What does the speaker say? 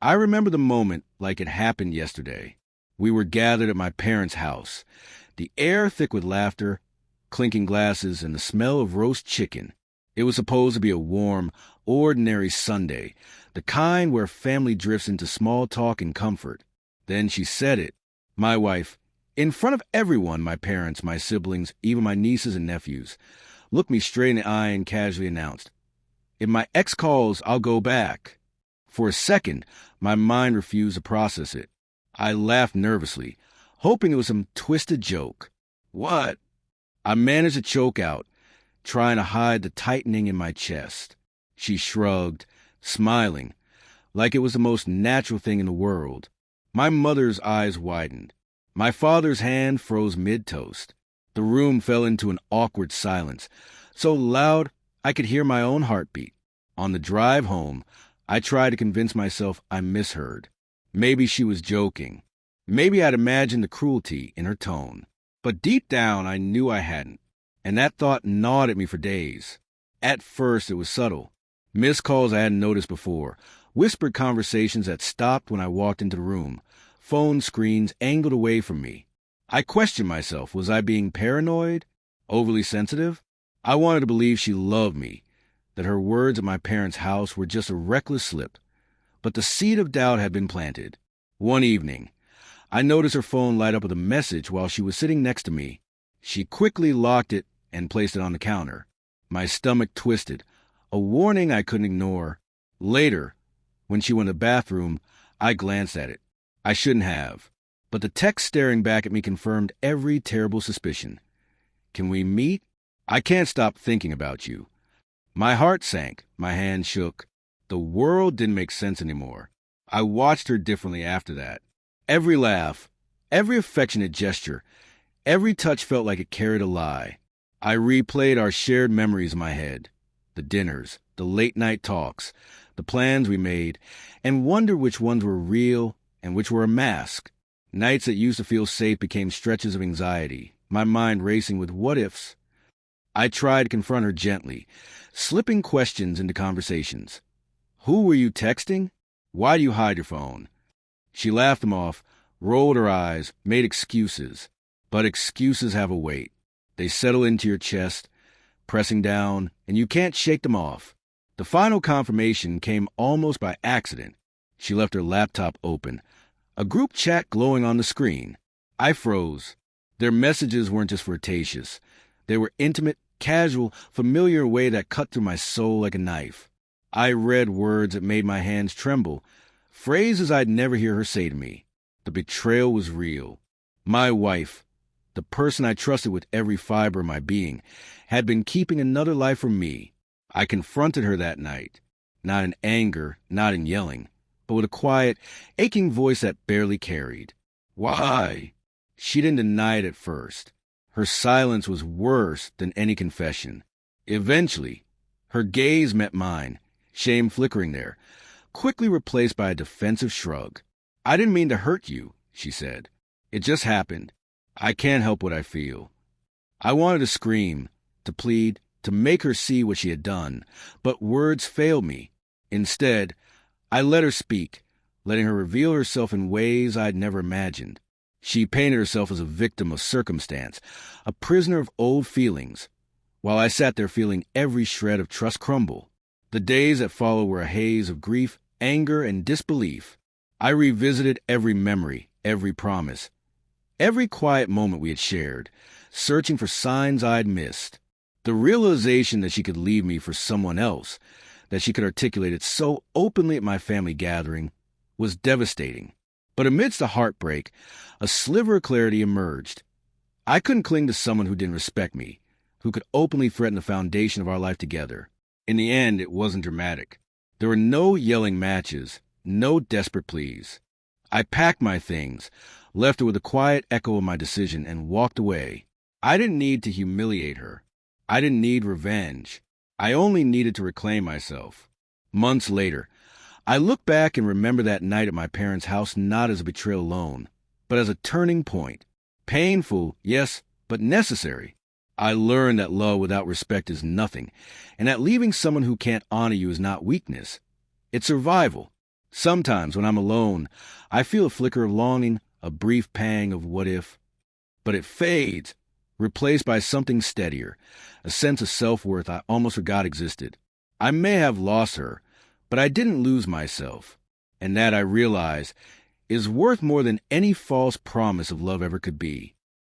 I remember the moment like it happened yesterday. We were gathered at my parents' house, the air thick with laughter, clinking glasses, and the smell of roast chicken. It was supposed to be a warm, ordinary Sunday, the kind where family drifts into small talk and comfort. Then she said it, my wife, in front of everyone, my parents, my siblings, even my nieces and nephews, looked me straight in the eye and casually announced, "If my ex calls, I'll go back." For a second, my mind refused to process it. I laughed nervously, hoping it was some twisted joke. "What?" I managed to choke out, trying to hide the tightening in my chest. She shrugged, smiling, like it was the most natural thing in the world. My mother's eyes widened. My father's hand froze mid-toast. The room fell into an awkward silence, so loud I could hear my own heartbeat. On the drive home, I tried to convince myself I misheard. Maybe she was joking. Maybe I'd imagined the cruelty in her tone. But deep down, I knew I hadn't, and that thought gnawed at me for days. At first, it was subtle. Missed calls I hadn't noticed before, whispered conversations that stopped when I walked into the room, phone screens angled away from me. I questioned myself. Was I being paranoid? Overly sensitive? I wanted to believe she loved me, that her words at my parents' house were just a reckless slip. But the seed of doubt had been planted. One evening, I noticed her phone light up with a message while she was sitting next to me. She quickly locked it and placed it on the counter. My stomach twisted, a warning I couldn't ignore. Later, when she went to the bathroom, I glanced at it. I shouldn't have. But the text staring back at me confirmed every terrible suspicion. "Can we meet? I can't stop thinking about you." My heart sank, my hand shook. The world didn't make sense anymore. I watched her differently after that. Every laugh, every affectionate gesture, every touch felt like it carried a lie. I replayed our shared memories in my head. The dinners, the late-night talks, the plans we made, and wondered which ones were real and which were a mask. Nights that used to feel safe became stretches of anxiety, my mind racing with what-ifs. I tried to confront her gently, slipping questions into conversations. "Who were you texting? Why do you hide your phone?" She laughed them off, rolled her eyes, made excuses. But excuses have a weight. They settle into your chest, pressing down, and you can't shake them off. The final confirmation came almost by accident. She left her laptop open, a group chat glowing on the screen. I froze. Their messages weren't just flirtatious. They were intimate, casual, familiar in a way that cut through my soul like a knife. I read words that made my hands tremble, phrases I'd never hear her say to me. The betrayal was real. My wife, the person I trusted with every fiber of my being, had been keeping another life from me. I confronted her that night, not in anger, not in yelling, but with a quiet, aching voice that barely carried. "Why?" She didn't deny it at first. Her silence was worse than any confession. Eventually, her gaze met mine, shame flickering there, quickly replaced by a defensive shrug. "I didn't mean to hurt you," she said. "It just happened. I can't help what I feel." I wanted to scream, to plead, to make her see what she had done, but words failed me. Instead, I let her speak, letting her reveal herself in ways I'd never imagined. She painted herself as a victim of circumstance, a prisoner of old feelings, while I sat there feeling every shred of trust crumble. The days that followed were a haze of grief, anger, and disbelief. I revisited every memory, every promise, every quiet moment we had shared, searching for signs I'd missed. The realization that she could leave me for someone else, that she could articulate it so openly at my family gathering, was devastating. But amidst the heartbreak, a sliver of clarity emerged. I couldn't cling to someone who didn't respect me, who could openly threaten the foundation of our life together. In the end, it wasn't dramatic. There were no yelling matches, no desperate pleas. I packed my things, left her with a quiet echo of my decision, and walked away. I didn't need to humiliate her. I didn't need revenge. I only needed to reclaim myself. Months later, I look back and remember that night at my parents' house not as a betrayal alone, but as a turning point. Painful, yes, but necessary. I learned that love without respect is nothing, and that leaving someone who can't honor you is not weakness. It's survival. Sometimes, when I'm alone, I feel a flicker of longing, a brief pang of what if. But it fades, replaced by something steadier, a sense of self-worth I almost forgot existed. I may have lost her, but I didn't lose myself. And that, I realize, is worth more than any false promise of love ever could be.